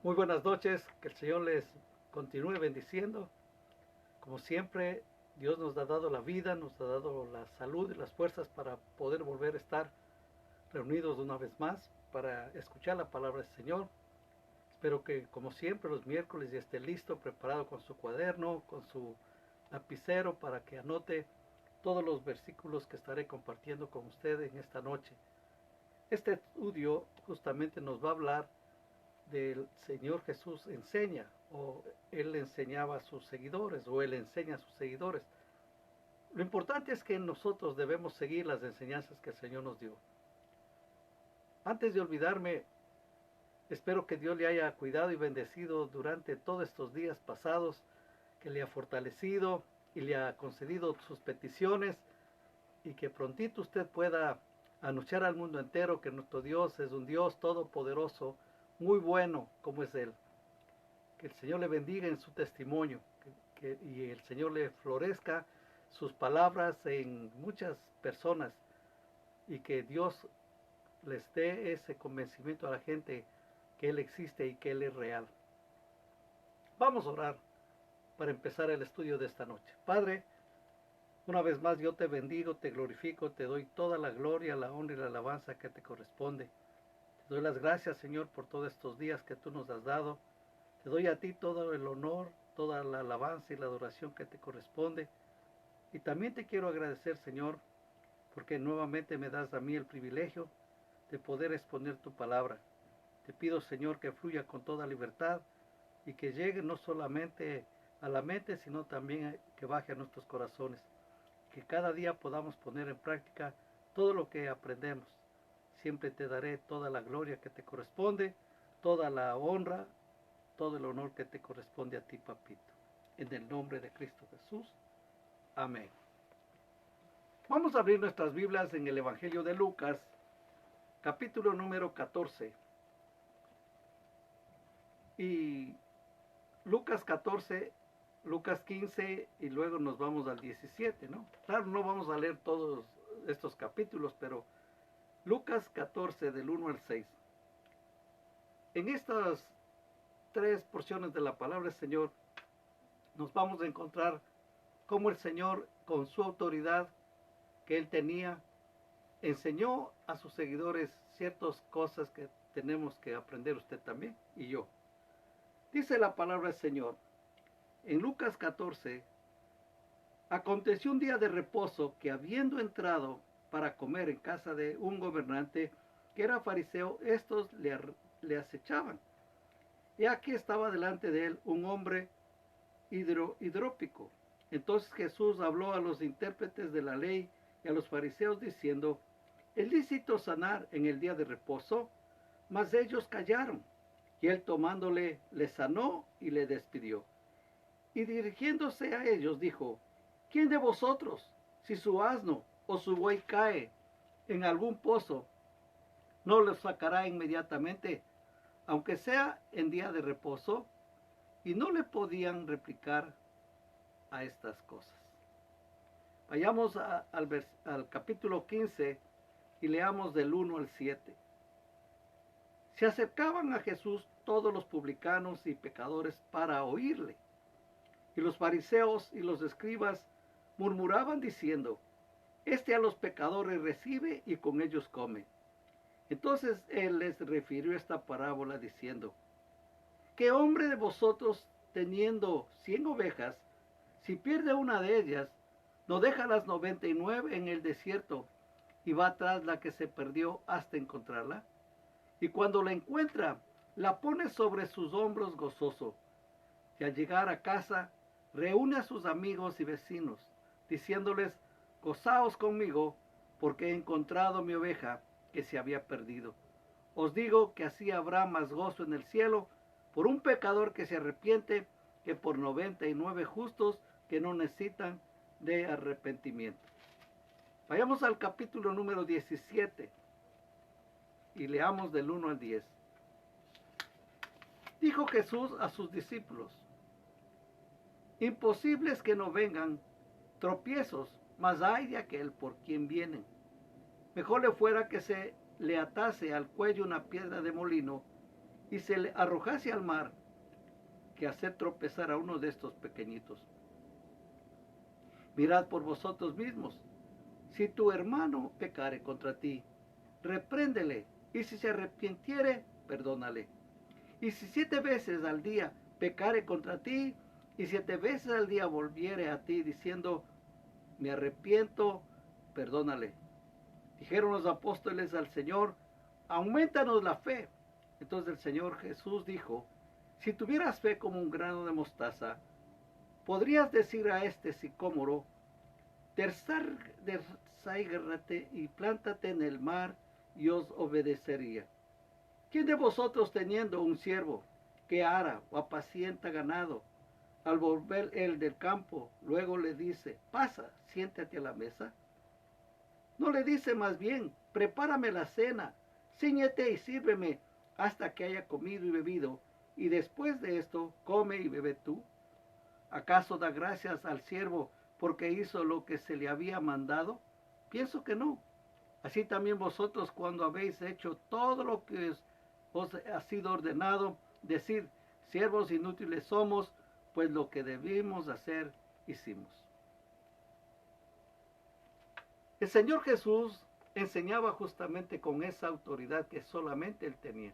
Muy buenas noches, que el Señor les continúe bendiciendo. Como siempre, Dios nos ha dado la vida, nos ha dado la salud y las fuerzas para poder volver a estar reunidos una vez más para escuchar la palabra del Señor. Espero que, como siempre, los miércoles ya esté listo, preparado con su cuaderno, con su lapicero para que anote todos los versículos que estaré compartiendo con ustedes en esta noche. Este estudio justamente nos va a hablar del Señor Jesús enseña, o Él enseñaba a sus seguidores, o Él enseña a sus seguidores. Lo importante es que nosotros debemos seguir las enseñanzas que el Señor nos dio. Antes de olvidarme, espero que Dios le haya cuidado y bendecido durante todos estos días pasados, que le ha fortalecido y le ha concedido sus peticiones, y que prontito usted pueda anunciar al mundo entero que nuestro Dios es un Dios todopoderoso, muy bueno como es Él. Que el Señor le bendiga en su testimonio y el Señor le florezca sus palabras en muchas personas, y que Dios les dé ese convencimiento a la gente que Él existe y que Él es real. Vamos a orar para empezar el estudio de esta noche. Padre, una vez más yo te bendigo, te glorifico, te doy toda la gloria, la honra y la alabanza que te corresponde. Te doy las gracias, Señor, por todos estos días que tú nos has dado. Te doy a ti todo el honor, toda la alabanza y la adoración que te corresponde. Y también te quiero agradecer, Señor, porque nuevamente me das a mí el privilegio de poder exponer tu palabra. Te pido, Señor, que fluya con toda libertad y que llegue no solamente a la mente, sino también que baje a nuestros corazones. Que cada día podamos poner en práctica todo lo que aprendemos. Siempre te daré toda la gloria que te corresponde, toda la honra, todo el honor que te corresponde a ti, papito. En el nombre de Cristo Jesús. Amén. Vamos a abrir nuestras Biblias en el Evangelio de Lucas, capítulo número 14. Y Lucas 14, Lucas 15 y luego nos vamos al 17, ¿no? Claro, no vamos a leer todos estos capítulos, pero Lucas 14 del 1 al 6. En estas tres porciones de la palabra del Señor nos vamos a encontrar cómo el Señor, con su autoridad que Él tenía, enseñó a sus seguidores ciertas cosas que tenemos que aprender usted también y yo. Dice la palabra del Señor en Lucas 14: aconteció un día de reposo que, habiendo entrado para comer en casa de un gobernante que era fariseo, estos le acechaban. Y aquí estaba delante de él un hombre hidrópico. Entonces Jesús habló a los intérpretes de la ley y a los fariseos diciendo: ¿es lícito sanar en el día de reposo? Mas ellos callaron. Y él, tomándole, le sanó y le despidió. Y dirigiéndose a ellos dijo: ¿quién de vosotros, si su asno o su buey cae en algún pozo, no lo sacará inmediatamente, aunque sea en día de reposo? Y no le podían replicar a estas cosas. Vayamos al capítulo 15 y leamos del 1 al 7. Se acercaban a Jesús todos los publicanos y pecadores para oírle. Y los fariseos y los escribas murmuraban diciendo: este a los pecadores recibe y con ellos come. Entonces él les refirió esta parábola diciendo: ¿qué hombre de vosotros, teniendo 100 ovejas, si pierde una de ellas, no deja las 99 en el desierto y va tras la que se perdió hasta encontrarla? Y cuando la encuentra, la pone sobre sus hombros gozoso. Y al llegar a casa, reúne a sus amigos y vecinos, diciéndoles: gozaos conmigo, porque he encontrado mi oveja que se había perdido. Os digo que así habrá más gozo en el cielo por un pecador que se arrepiente que por 99 justos que no necesitan de arrepentimiento. Vayamos al capítulo número 17 y leamos del 1 al 10. Dijo Jesús a sus discípulos: imposible es que no vengan tropiezos, mas hay de aquel por quien vienen. Mejor le fuera que se le atase al cuello una piedra de molino y se le arrojase al mar que hacer tropezar a uno de estos pequeñitos. Mirad por vosotros mismos. Si tu hermano pecare contra ti, repréndele, y si se arrepintiere, perdónale. Y si 7 veces al día pecare contra ti, y 7 veces al día volviere a ti diciendo, me arrepiento, perdónale. Dijeron los apóstoles al Señor, aumentanos la fe. Entonces el Señor Jesús dijo, si tuvieras fe como un grano de mostaza, podrías decir a este sicómoro, desarráigate y plántate en el mar, y os obedecería. ¿Quién de vosotros teniendo un siervo que ara o apacienta ganado, al volver él del campo, luego le dice, pasa, siéntate a la mesa? ¿No le dice más bien, prepárame la cena, cíñete y sírveme hasta que haya comido y bebido, y después de esto come y bebe tú? ¿Acaso da gracias al siervo porque hizo lo que se le había mandado? Pienso que no. Así también vosotros, cuando habéis hecho todo lo que os ha sido ordenado, decid, siervos inútiles somos, pues lo que debimos hacer, hicimos. El Señor Jesús enseñaba justamente con esa autoridad que solamente Él tenía.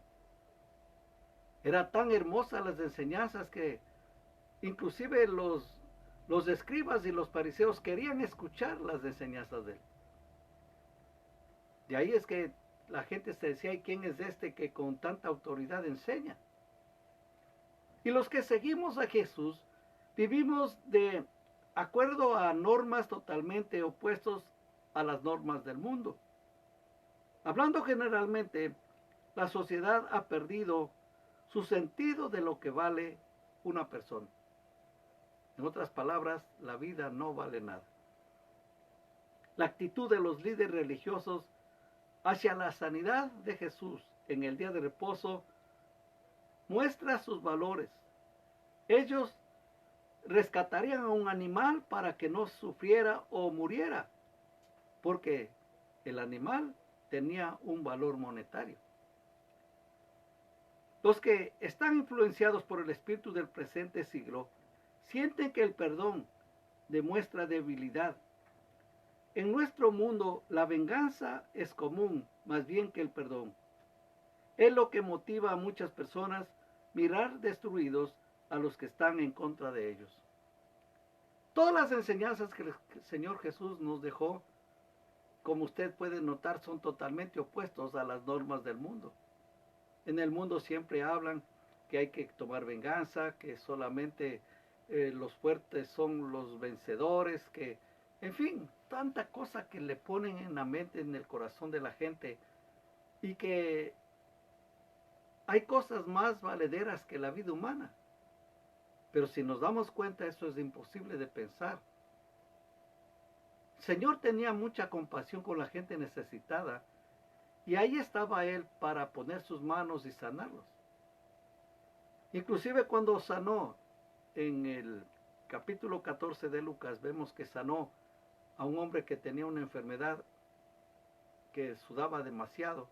Era tan hermosa las enseñanzas que inclusive los escribas y los fariseos querían escuchar las enseñanzas de Él. De ahí es que la gente se decía, ¿y quién es este que con tanta autoridad enseña? Y los que seguimos a Jesús vivimos de acuerdo a normas totalmente opuestas a las normas del mundo. Hablando generalmente, la sociedad ha perdido su sentido de lo que vale una persona. En otras palabras, la vida no vale nada. La actitud de los líderes religiosos hacia la sanidad de Jesús en el día de reposo muestra sus valores. Ellos rescatarían a un animal para que no sufriera o muriera, porque el animal tenía un valor monetario. Los que están influenciados por el espíritu del presente siglo sienten que el perdón demuestra debilidad. En nuestro mundo la venganza es común, más bien que el perdón. Es lo que motiva a muchas personas mirar destruidos a los que están en contra de ellos. Todas las enseñanzas que el Señor Jesús nos dejó, como usted puede notar, son totalmente opuestos a las normas del mundo. En el mundo siempre hablan que hay que tomar venganza, que solamente los fuertes son los vencedores, que, en fin, tanta cosa que le ponen en la mente, en el corazón de la gente, y que hay cosas más valederas que la vida humana. Pero si nos damos cuenta, eso es imposible de pensar. El Señor tenía mucha compasión con la gente necesitada, y ahí estaba Él para poner sus manos y sanarlos. Inclusive cuando sanó en el capítulo 14 de Lucas, vemos que sanó a un hombre que tenía una enfermedad que sudaba demasiado,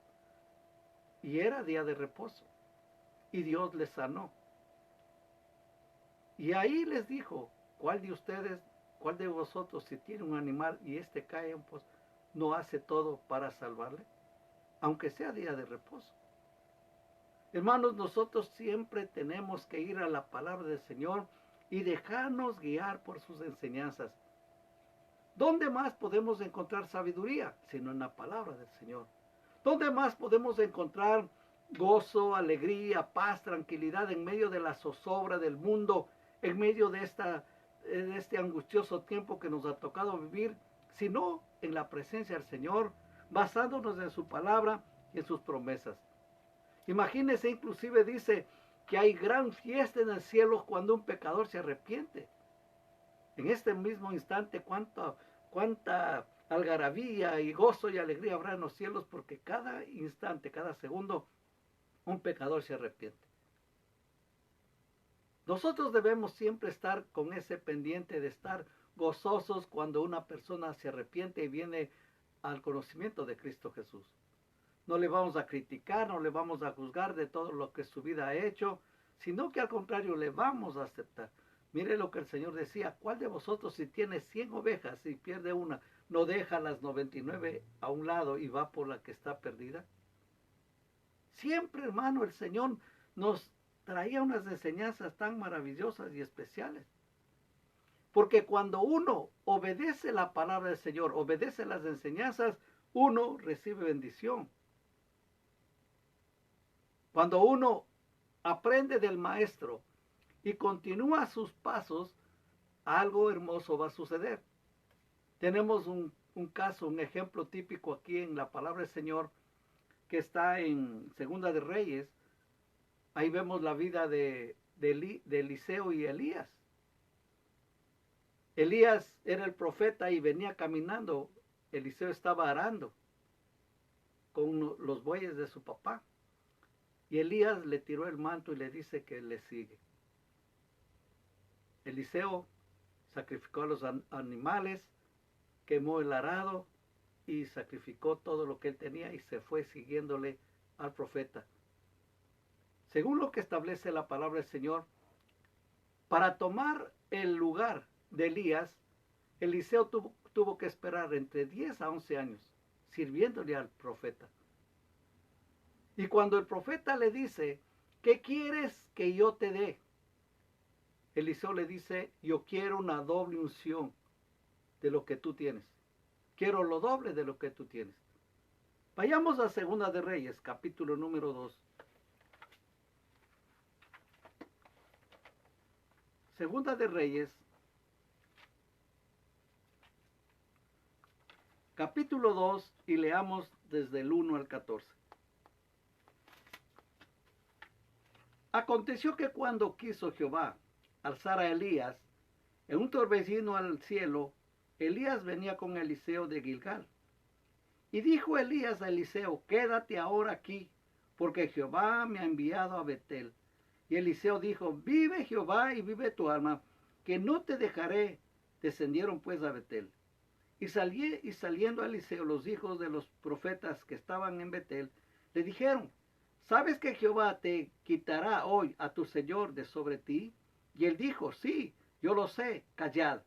y era día de reposo, y Dios les sanó. Y ahí les dijo, ¿cuál de ustedes, cuál de vosotros, si tiene un animal y este cae en pozo, no hace todo para salvarle? Aunque sea día de reposo. Hermanos, nosotros siempre tenemos que ir a la palabra del Señor y dejarnos guiar por sus enseñanzas. ¿Dónde más podemos encontrar sabiduría? Sino en la palabra del Señor. ¿Dónde más podemos encontrar gozo, alegría, paz, tranquilidad en medio de la zozobra del mundo, en medio de este angustioso tiempo que nos ha tocado vivir, sino en la presencia del Señor, basándonos en su palabra y en sus promesas? Imagínense, inclusive dice que hay gran fiesta en el cielo cuando un pecador se arrepiente. En este mismo instante, cuánta algarabía y gozo y alegría habrá en los cielos, porque cada instante, cada segundo, un pecador se arrepiente. Nosotros debemos siempre estar con ese pendiente de estar gozosos cuando una persona se arrepiente y viene al conocimiento de Cristo Jesús. no le vamos a criticar, no le vamos a juzgar de todo lo que su vida ha hecho, sino que al contrario le vamos a aceptar. Mire lo que el Señor decía, ¿cuál de vosotros si tiene 100 ovejas y pierde una, no deja las 99 a un lado y va por la que está perdida? Siempre, hermano, el Señor nos traía unas enseñanzas tan maravillosas y especiales. Porque cuando uno obedece la palabra del Señor, obedece las enseñanzas, uno recibe bendición. Cuando uno aprende del Maestro y continúa sus pasos, algo hermoso va a suceder. Tenemos un caso, un ejemplo típico aquí en la palabra del Señor, que está en Segunda de Reyes. Ahí vemos la vida de Eliseo y Elías. Elías era el profeta y venía caminando. Eliseo estaba arando con los bueyes de su papá. Y Elías le tiró el manto y le dice que le sigue. Eliseo sacrificó a los animales, quemó el arado y sacrificó todo lo que él tenía y se fue siguiéndole al profeta. Según lo que establece la palabra del Señor, para tomar el lugar de Elías, Eliseo tuvo que esperar entre 10 a 11 años sirviéndole al profeta. Y cuando el profeta le dice, ¿qué quieres que yo te dé? Eliseo le dice, yo quiero una doble unción de lo que tú tienes. Quiero lo doble de lo que tú tienes. Vayamos a Segunda de Reyes, capítulo número 2. Segunda de Reyes, capítulo 2, y leamos desde el 1 al 14. Aconteció que cuando quiso Jehová alzar a Elías en un torbellino al cielo, Elías venía con Eliseo de Gilgal. Y dijo Elías a Eliseo, quédate ahora aquí, porque Jehová me ha enviado a Betel. Y Eliseo dijo, vive Jehová y vive tu alma, que no te dejaré. Descendieron pues a Betel. Y saliendo a Eliseo, los hijos de los profetas que estaban en Betel, le dijeron, ¿sabes que Jehová te quitará hoy a tu señor de sobre ti? Y él dijo, sí, yo lo sé, callad.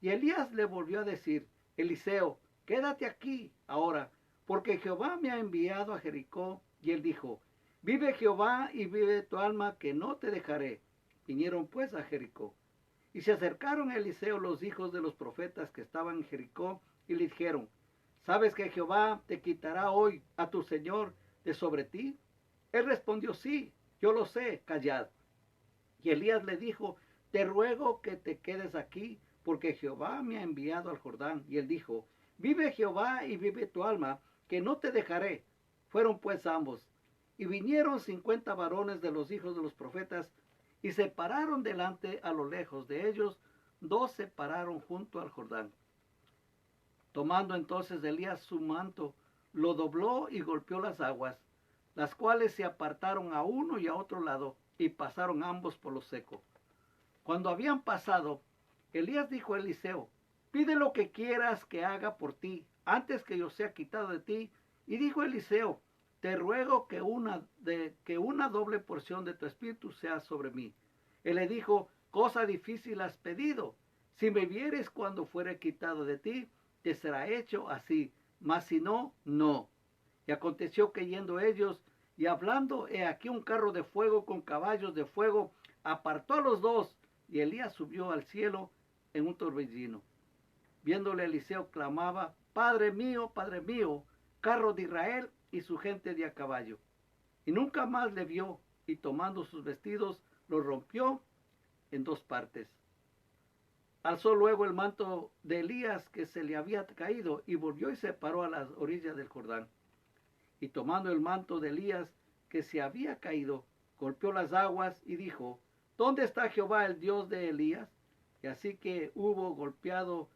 Y Elías le volvió a decir, Eliseo, quédate aquí ahora, porque Jehová me ha enviado a Jericó. Y él dijo, vive Jehová y vive tu alma, que no te dejaré. Vinieron pues a Jericó. Y se acercaron a Eliseo los hijos de los profetas que estaban en Jericó, y le dijeron, ¿sabes que Jehová te quitará hoy a tu señor de sobre ti? Él respondió, sí, yo lo sé, callad. Y Elías le dijo, te ruego que te quedes aquí, porque Jehová me ha enviado al Jordán. Y él dijo, vive Jehová y vive tu alma, que no te dejaré. Fueron pues ambos. Y vinieron 50 varones de los hijos de los profetas, y se pararon delante a lo lejos de ellos, 2 se pararon junto al Jordán. Tomando entonces Elías su manto, lo dobló y golpeó las aguas, las cuales se apartaron a uno y a otro lado, y pasaron ambos por lo seco. Cuando habían pasado, Elías dijo a Eliseo, pide lo que quieras que haga por ti, antes que yo sea quitado de ti. Y dijo Eliseo, te ruego que una doble porción de tu espíritu sea sobre mí. Él le dijo, cosa difícil has pedido. Si me vieres cuando fuere quitado de ti, te será hecho así, mas si no, no. Y aconteció que yendo ellos y hablando, he aquí un carro de fuego con caballos de fuego apartó a los dos, y Elías subió al cielo en un torbellino. Viéndole Eliseo clamaba, Padre mío, carro de Israel y su gente de a caballo. Y nunca más le vio, y tomando sus vestidos, los rompió en 2 partes. Alzó luego el manto de Elías que se le había caído, y volvió y se paró a las orillas del Jordán. Y tomando el manto de Elías que se había caído, golpeó las aguas y dijo, ¿dónde está Jehová el Dios de Elías? Y así que hubo golpeado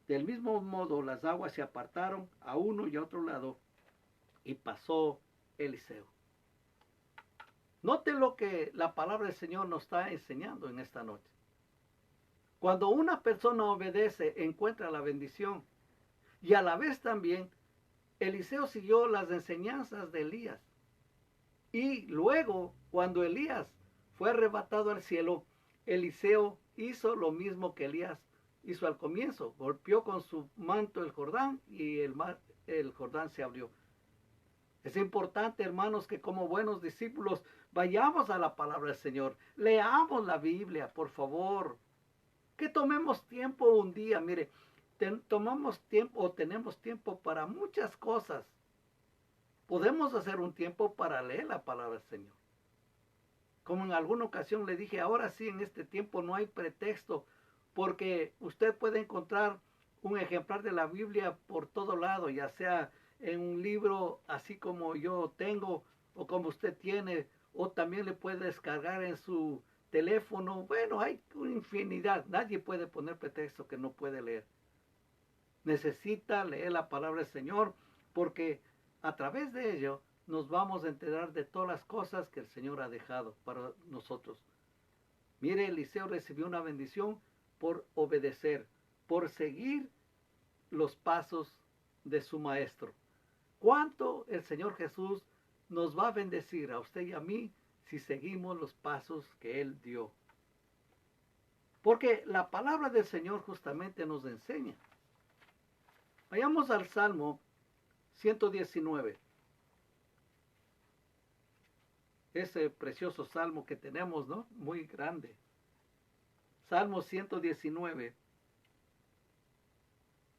del mismo modo, las aguas se apartaron a uno y a otro lado, y pasó Eliseo. Note lo que la palabra del Señor nos está enseñando en esta noche. Cuando una persona obedece, encuentra la bendición, y a la vez también Eliseo siguió las enseñanzas de Elías. Y luego, cuando Elías fue arrebatado al cielo, Eliseo hizo lo mismo que Elías hizo al comienzo. Golpeó con su manto el Jordán y el Jordán se abrió. Es importante, hermanos, que como buenos discípulos vayamos a la palabra del Señor. Leamos la Biblia, por favor. Que tomemos tiempo un día. Mire, tomamos tiempo o tenemos tiempo para muchas cosas. Podemos hacer un tiempo para leer la palabra del Señor. Como en alguna ocasión le dije, ahora sí, en este tiempo no hay pretexto, porque usted puede encontrar un ejemplar de la Biblia por todo lado, ya sea en un libro así como yo tengo o como usted tiene, o también le puede descargar en su teléfono. Bueno, hay una infinidad. Nadie puede poner pretexto que no puede leer. Necesita leer la palabra del Señor, porque a través de ello nos vamos a enterar de todas las cosas que el Señor ha dejado para nosotros. Mire, Eliseo recibió una bendición por obedecer, por seguir los pasos de su maestro. ¿Cuánto el Señor Jesús nos va a bendecir a usted y a mí si seguimos los pasos que Él dio? Porque la palabra del Señor justamente nos enseña. Vayamos al Salmo 119. Ese precioso salmo que tenemos, ¿no? Muy grande. Salmo 119.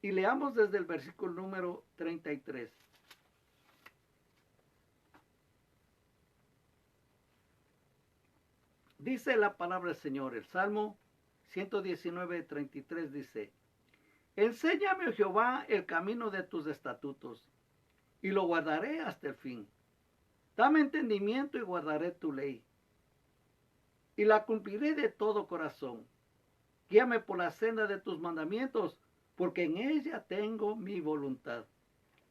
Y leamos desde el versículo número 33. Dice la palabra del Señor, el Salmo 119, 33 dice: Enséñame, oh Jehová, el camino de tus estatutos, y lo guardaré hasta el fin. Dame entendimiento y guardaré tu ley, y la cumpliré de todo corazón. Guíame por la senda de tus mandamientos, porque en ella tengo mi voluntad.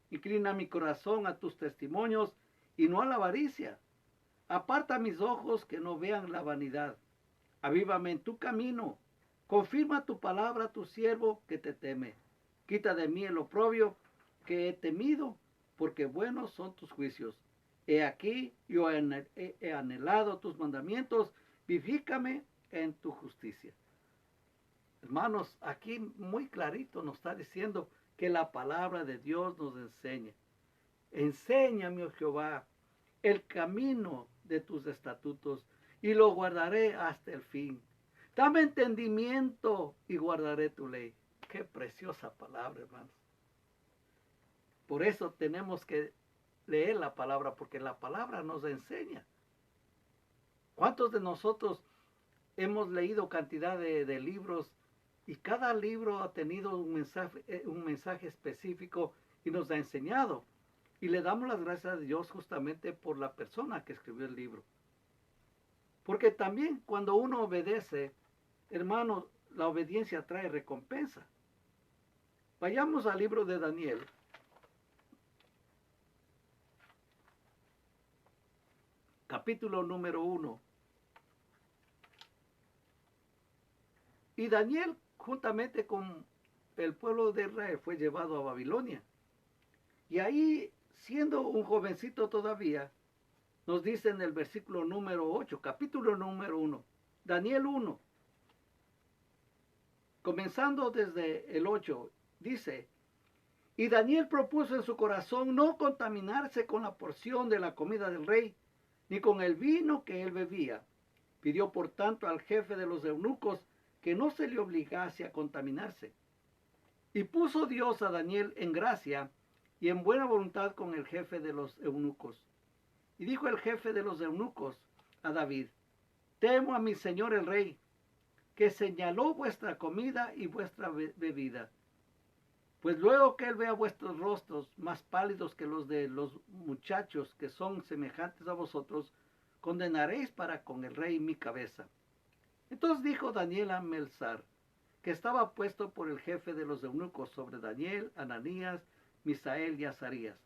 Inclina mi corazón a tus testimonios y no a la avaricia. Aparta mis ojos que no vean la vanidad. Avívame en tu camino. Confirma tu palabra a tu siervo que te teme. Quita de mí el oprobio que he temido, porque buenos son tus juicios. He aquí, yo he anhelado tus mandamientos, vivifícame en tu justicia. Hermanos, aquí muy clarito nos está diciendo que la palabra de Dios nos enseña. Enséñame, oh Jehová, el camino de tus estatutos, y lo guardaré hasta el fin. Dame entendimiento y guardaré tu ley. Qué preciosa palabra, hermanos. Por eso tenemos que leer la palabra, porque la palabra nos enseña. ¿Cuántos de nosotros hemos leído cantidad de libros y cada libro ha tenido un mensaje específico y nos ha enseñado? Y le damos las gracias a Dios justamente por la persona que escribió el libro. Porque también cuando uno obedece, hermanos, la obediencia trae recompensa. Vayamos al libro de Daniel. Capítulo número 1. Y Daniel, juntamente con el pueblo de Israel, fue llevado a Babilonia. Y ahí, siendo un jovencito todavía, nos dice en el versículo número 8, capítulo número 1, Daniel 1, comenzando desde el 8, dice: Y Daniel propuso en su corazón no contaminarse con la porción de la comida del rey, ni con el vino que él bebía. Pidió por tanto al jefe de los eunucos que no se le obligase a contaminarse. Y puso Dios a Daniel en gracia y en buena voluntad con el jefe de los eunucos. Y dijo el jefe de los eunucos a David: Temo a mi señor el rey, que señaló vuestra comida y vuestra bebida. Pues luego que él vea vuestros rostros más pálidos que los de los muchachos que son semejantes a vosotros, condenaréis para con el rey mi cabeza. Entonces dijo Daniel a Melzar, que estaba puesto por el jefe de los eunucos sobre Daniel, Ananías, Misael y Azarías: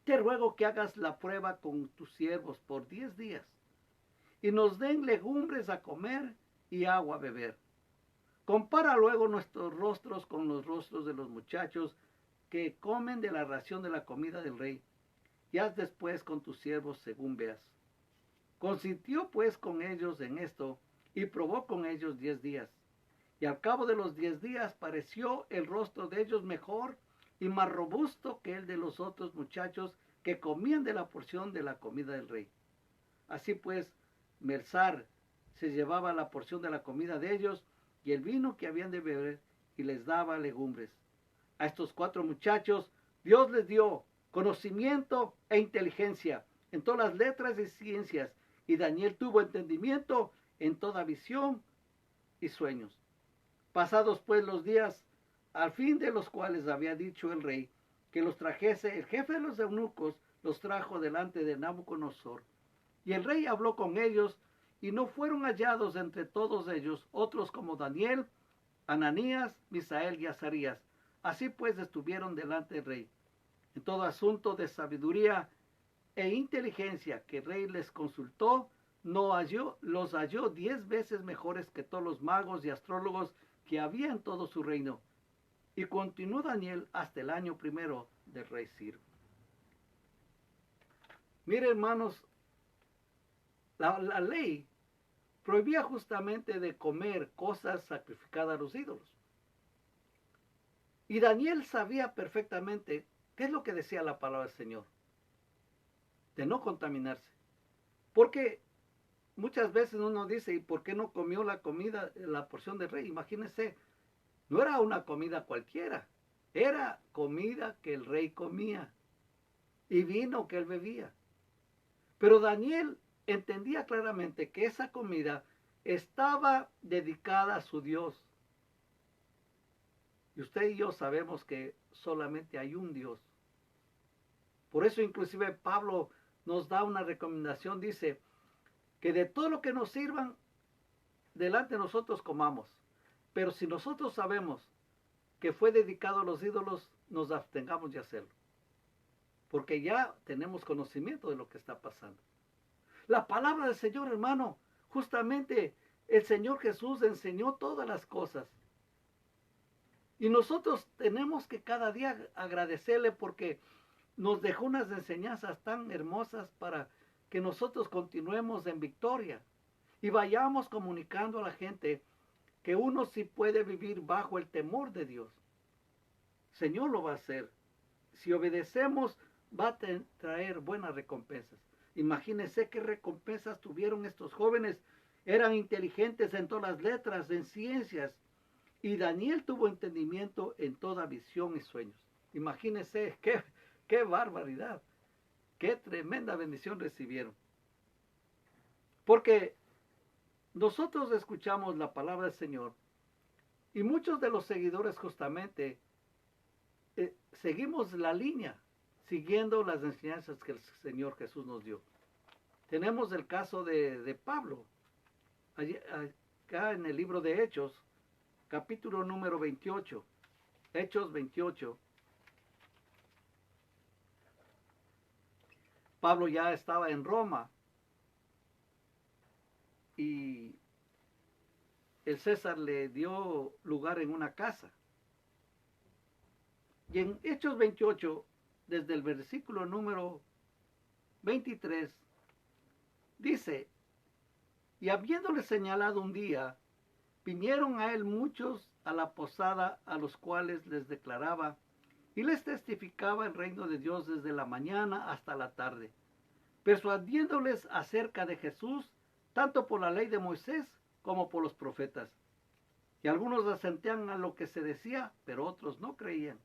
Te ruego que hagas la prueba con tus siervos por 10 días, y nos den legumbres a comer y agua a beber. Compara luego nuestros rostros con los rostros de los muchachos, que comen de la ración de la comida del rey, y haz después con tus siervos según veas. Consintió pues con ellos en esto, y probó con ellos 10 días. Y al cabo de los 10 días pareció el rostro de ellos mejor y más robusto que el de los otros muchachos que comían de la porción de la comida del rey. Así pues, Melzar se llevaba la porción de la comida de ellos y el vino que habían de beber, y les daba legumbres. A estos 4 muchachos Dios les dio conocimiento e inteligencia en todas las letras y ciencias, y Daniel tuvo entendimiento en toda visión y sueños. Pasados pues los días, al fin de los cuales había dicho el rey que los trajese, el jefe de los eunucos los trajo delante de Nabucodonosor. Y el rey habló con ellos, y no fueron hallados entre todos ellos otros como Daniel, Ananías, Misael y Azarías. Así pues estuvieron delante del rey. En todo asunto de sabiduría e inteligencia que el rey les consultó, los halló 10 veces mejores que todos los magos y astrólogos que había en todo su reino. Y continuó Daniel hasta el año primero del rey Ciro. Mire, hermanos, la ley prohibía justamente de comer cosas sacrificadas a los ídolos. Y Daniel sabía perfectamente qué es lo que decía la palabra del Señor, de no contaminarse. Porque muchas veces uno dice, ¿y por qué no comió la comida, la porción del rey? Imagínense, no era una comida cualquiera, era comida que el rey comía y vino que él bebía. Pero Daniel entendía claramente que esa comida estaba dedicada a su Dios. Y usted y yo sabemos que solamente hay un Dios. Por eso inclusive Pablo nos da una recomendación, dice que de todo lo que nos sirvan, delante de nosotros comamos. Pero si nosotros sabemos que fue dedicado a los ídolos, nos abstengamos de hacerlo. Porque ya tenemos conocimiento de lo que está pasando. La palabra del Señor, hermano, justamente el Señor Jesús enseñó todas las cosas. Y nosotros tenemos que cada día agradecerle porque nos dejó unas enseñanzas tan hermosas para que nosotros continuemos en victoria y vayamos comunicando a la gente que uno sí puede vivir bajo el temor de Dios. Señor lo va a hacer. Si obedecemos, va a traer buenas recompensas. Imagínense qué recompensas tuvieron estos jóvenes. Eran inteligentes en todas las letras, en ciencias. Y Daniel tuvo entendimiento en toda visión y sueños. Imagínense qué barbaridad. Qué tremenda bendición recibieron. Porque nosotros escuchamos la palabra del Señor y muchos de los seguidores justamente seguimos la línea, siguiendo las enseñanzas que el Señor Jesús nos dio. Tenemos el caso de Pablo, acá en el libro de Hechos, capítulo número 28, Hechos 28. Pablo ya estaba en Roma y el César le dio lugar en una casa. Y en Hechos 28, desde el versículo número 23, dice, y habiéndole señalado un día, vinieron a él muchos a la posada, a los cuales les declaraba y les testificaba el reino de Dios desde la mañana hasta la tarde, persuadiéndoles acerca de Jesús, tanto por la ley de Moisés como por los profetas. Y algunos asentían a lo que se decía, pero otros no creían.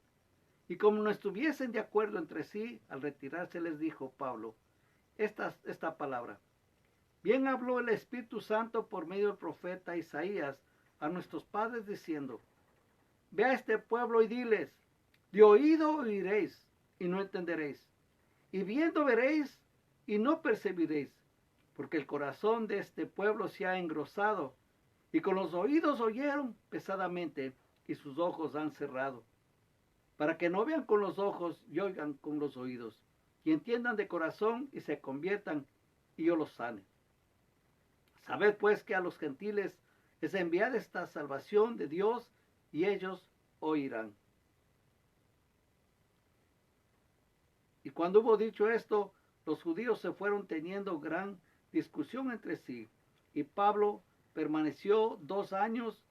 Y como no estuviesen de acuerdo entre sí, al retirarse les dijo Pablo esta palabra. Bien habló el Espíritu Santo por medio del profeta Isaías a nuestros padres diciendo, ve a este pueblo y diles, de oído oiréis y no entenderéis, y viendo veréis y no percibiréis, porque el corazón de este pueblo se ha engrosado, y con los oídos oyeron pesadamente, y sus ojos han cerrado, para que no vean con los ojos y oigan con los oídos, y entiendan de corazón y se conviertan, y yo los sane. Sabed pues que a los gentiles es enviada esta salvación de Dios, y ellos oirán. cuando hubo dicho esto, los judíos se fueron teniendo gran discusión entre sí. Y Pablo permaneció 2 años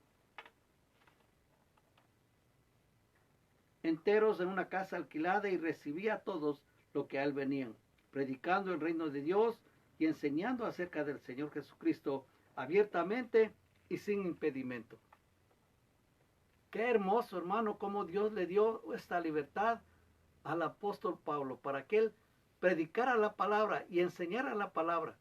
enteros en una casa alquilada y recibía a todos lo que a él venían, predicando el reino de Dios y enseñando acerca del Señor Jesucristo abiertamente y sin impedimento. Qué hermoso, hermano, cómo Dios le dio esta libertad al apóstol Pablo para que él predicara la palabra y enseñara la palabra.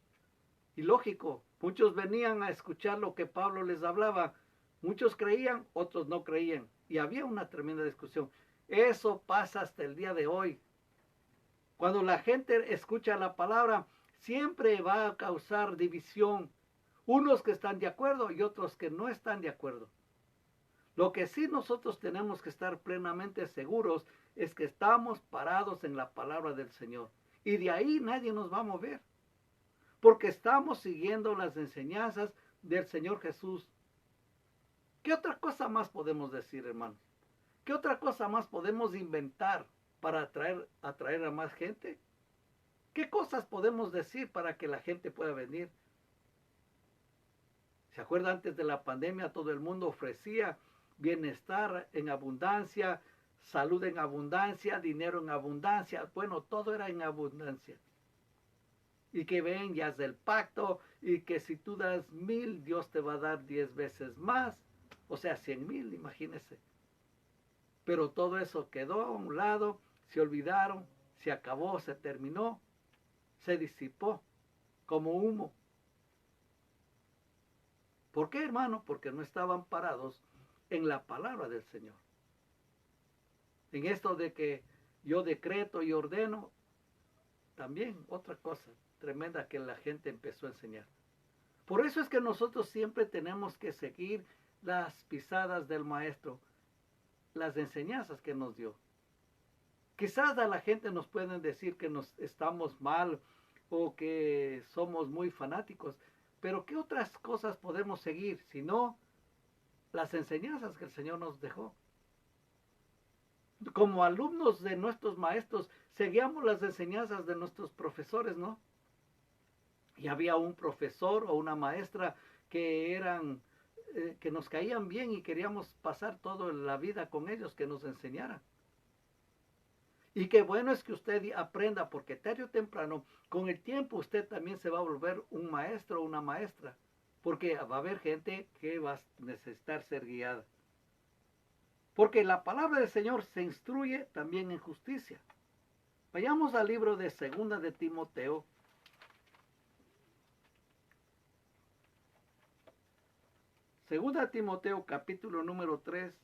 Y lógico, muchos venían a escuchar lo que Pablo les hablaba. Muchos creían, otros no creían. Y había una tremenda discusión. Eso pasa hasta el día de hoy. Cuando la gente escucha la palabra, siempre va a causar división. Unos que están de acuerdo y otros que no están de acuerdo. Lo que sí nosotros tenemos que estar plenamente seguros es que estamos parados en la palabra del Señor. Y de ahí nadie nos va a mover. Porque estamos siguiendo las enseñanzas del Señor Jesús. ¿Qué otra cosa más podemos decir, hermanos? ¿Qué otra cosa más podemos inventar para atraer a más gente? ¿Qué cosas podemos decir para que la gente pueda venir? ¿Se acuerda? Antes de la pandemia todo el mundo ofrecía bienestar en abundancia, salud en abundancia, dinero en abundancia. Bueno, todo era en abundancia. Y que ven, ya es del pacto, y que si tú das 1000, Dios te va a dar 10 veces más. O sea, 100,000, imagínese. Pero todo eso quedó a un lado, se olvidaron, se acabó, se terminó, se disipó como humo. ¿Por qué, hermano? Porque no estaban parados en la palabra del Señor. En esto de que yo decreto y ordeno, también otra cosa tremenda que la gente empezó a enseñar. Por eso es que nosotros siempre tenemos que seguir las pisadas del Maestro, las enseñanzas que nos dio. Quizás a la gente nos pueden decir que nos estamos mal o que somos muy fanáticos, pero ¿qué otras cosas podemos seguir si no las enseñanzas que el Señor nos dejó? Como alumnos de nuestros maestros, seguíamos las enseñanzas de nuestros profesores, ¿no? Y había un profesor o una maestra que que nos caían bien y queríamos pasar toda la vida con ellos, que nos enseñaran. Y qué bueno es que usted aprenda, porque tarde o temprano, con el tiempo, usted también se va a volver un maestro o una maestra, porque va a haber gente que va a necesitar ser guiada. Porque la palabra del Señor se instruye también en justicia. Vayamos al libro de 2 de Timoteo. Segunda de Timoteo, capítulo número 3.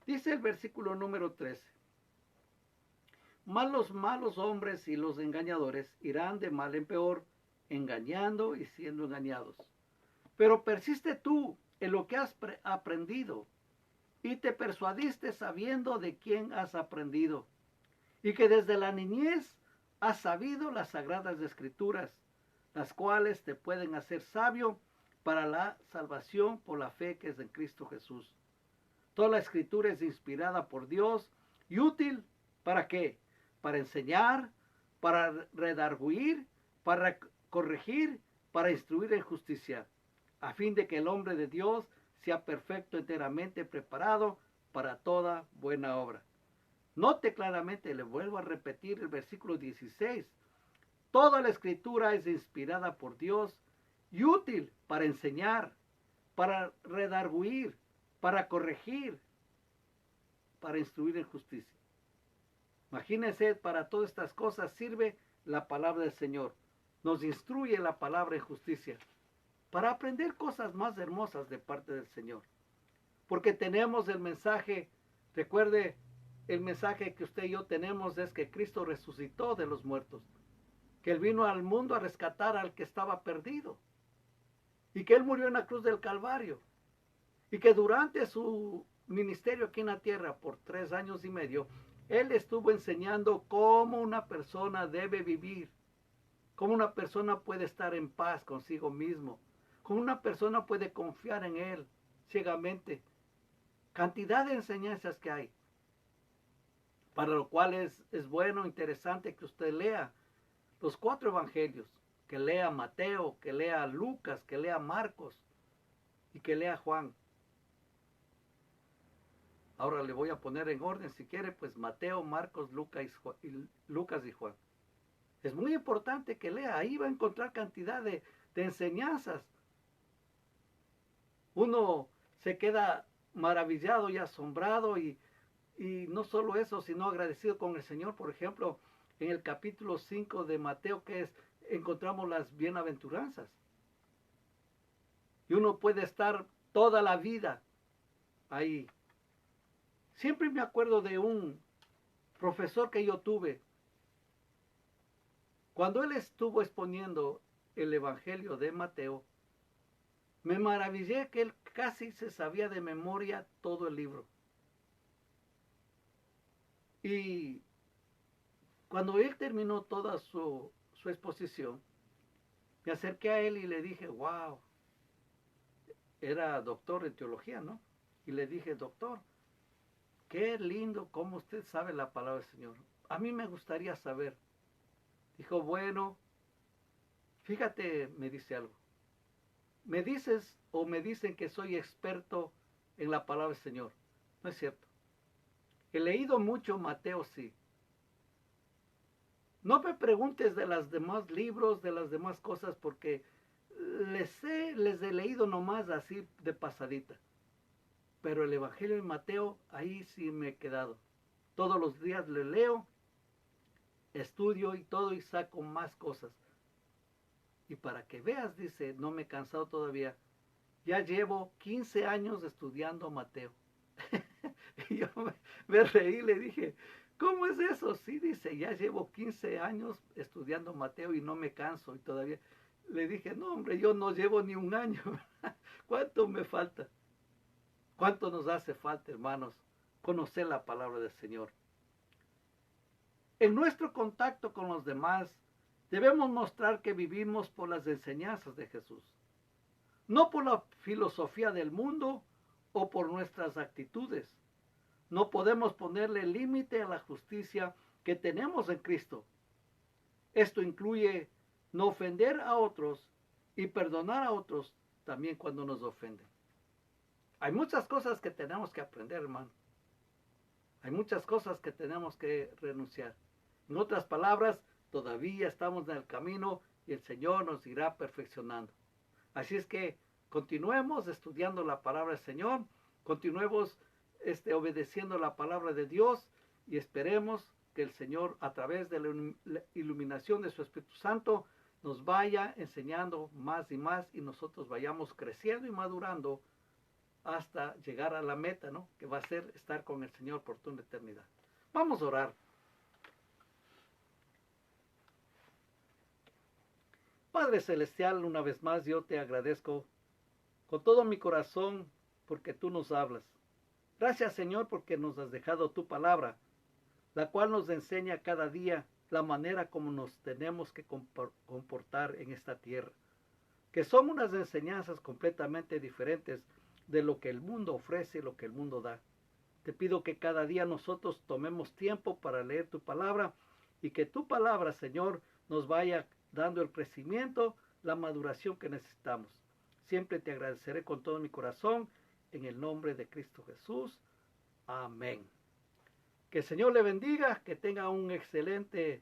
Dice el versículo número 13. Mas los malos hombres y los engañadores irán de mal en peor, engañando y siendo engañados. Pero persiste tú en lo que has aprendido y te persuadiste sabiendo de quién has aprendido y que desde la niñez has sabido las sagradas escrituras, las cuales te pueden hacer sabio para la salvación por la fe que es en Cristo Jesús. Toda la escritura es inspirada por Dios y útil ¿para qué? Para enseñar, para redarguir, para corregir, para instruir en justicia, a fin de que el hombre de Dios sea perfecto, enteramente preparado para toda buena obra. Note claramente, le vuelvo a repetir el versículo 16. Toda la escritura es inspirada por Dios y útil para enseñar, para redarguir, para corregir, para instruir en justicia. Imagínense, para todas estas cosas sirve la palabra del Señor. Nos instruye la palabra en justicia para aprender cosas más hermosas de parte del Señor. Porque tenemos el mensaje, recuerde, el mensaje que usted y yo tenemos es que Cristo resucitó de los muertos, que Él vino al mundo a rescatar al que estaba perdido y que Él murió en la cruz del Calvario y que durante su ministerio aquí en la tierra por 3 años y medio, Él estuvo enseñando cómo una persona debe vivir, cómo una persona puede estar en paz consigo mismo, Como una persona puede confiar en Él ciegamente. Cantidad de enseñanzas que hay. Para lo cual es bueno, interesante que usted lea los 4 evangelios. Que lea Mateo, que lea Lucas, que lea Marcos y que lea Juan. Ahora le voy a poner en orden, si quiere, pues Mateo, Marcos, Lucas y Juan. Es muy importante que lea, ahí va a encontrar cantidad de enseñanzas. Uno se queda maravillado y asombrado y no solo eso, sino agradecido con el Señor. Por ejemplo, en el capítulo 5 de Mateo, encontramos las bienaventuranzas. Y uno puede estar toda la vida ahí. Siempre me acuerdo de un profesor que yo tuve. Cuando él estuvo exponiendo el Evangelio de Mateo, me maravillé que él casi se sabía de memoria todo el libro. Y cuando él terminó toda su exposición, me acerqué a él y le dije, wow, era doctor en teología, ¿no? Y le dije, doctor, qué lindo cómo usted sabe la palabra del Señor. A mí me gustaría saber. Dijo, bueno, fíjate, me dice algo. Me dices o me dicen que soy experto en la palabra del Señor. No es cierto. He leído mucho Mateo, sí. No me preguntes de los demás libros, de las demás cosas, porque les he leído nomás así de pasadita. Pero el Evangelio de Mateo, ahí sí me he quedado. Todos los días le leo, estudio y todo y saco más cosas. Y para que veas, dice, no me he cansado todavía. Ya llevo 15 años estudiando Mateo. Y yo me reí y le dije, ¿cómo es eso? Sí, dice, ya llevo 15 años estudiando Mateo y no me canso. Y todavía le dije, no, hombre, yo no llevo ni un año. ¿Cuánto me falta? ¿Cuánto nos hace falta, hermanos, conocer la palabra del Señor? En nuestro contacto con los demás, debemos mostrar que vivimos por las enseñanzas de Jesús, no por la filosofía del mundo o por nuestras actitudes. No podemos ponerle límite a la justicia que tenemos en Cristo. Esto incluye no ofender a otros y perdonar a otros también cuando nos ofenden. Hay muchas cosas que tenemos que aprender, hermano. Hay muchas cosas que tenemos que renunciar. En otras palabras, todavía estamos en el camino y el Señor nos irá perfeccionando. Así es que continuemos estudiando la palabra del Señor, continuemos obedeciendo la palabra de Dios y esperemos que el Señor, a través de la iluminación de su Espíritu Santo, nos vaya enseñando más y más y nosotros vayamos creciendo y madurando hasta llegar a la meta, ¿no? Que va a ser estar con el Señor por toda la eternidad. Vamos a orar. Padre Celestial, una vez más yo te agradezco con todo mi corazón porque tú nos hablas. Gracias, Señor, porque nos has dejado tu palabra, la cual nos enseña cada día la manera como nos tenemos que comportar en esta tierra, que son unas enseñanzas completamente diferentes de lo que el mundo ofrece y lo que el mundo da. Te pido que cada día nosotros tomemos tiempo para leer tu palabra y que tu palabra, Señor, nos vaya dando el crecimiento, la maduración que necesitamos. Siempre te agradeceré con todo mi corazón, en el nombre de Cristo Jesús. Amén. Que el Señor le bendiga, que tenga un excelente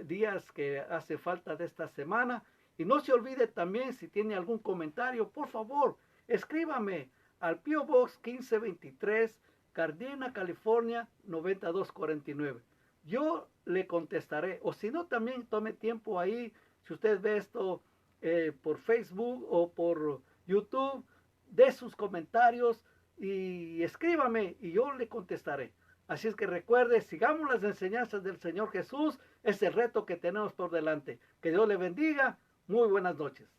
días que hace falta de esta semana. Y no se olvide también, si tiene algún comentario, por favor, escríbame al P.O. Box 1523, Gardena, California, 9249. Yo le contestaré. O si no, también tome tiempo ahí. Si usted ve esto por Facebook o por YouTube, de sus comentarios y escríbame y yo le contestaré. Así es que recuerde, sigamos las enseñanzas del Señor Jesús. Es el reto que tenemos por delante. Que Dios le bendiga. Muy buenas noches.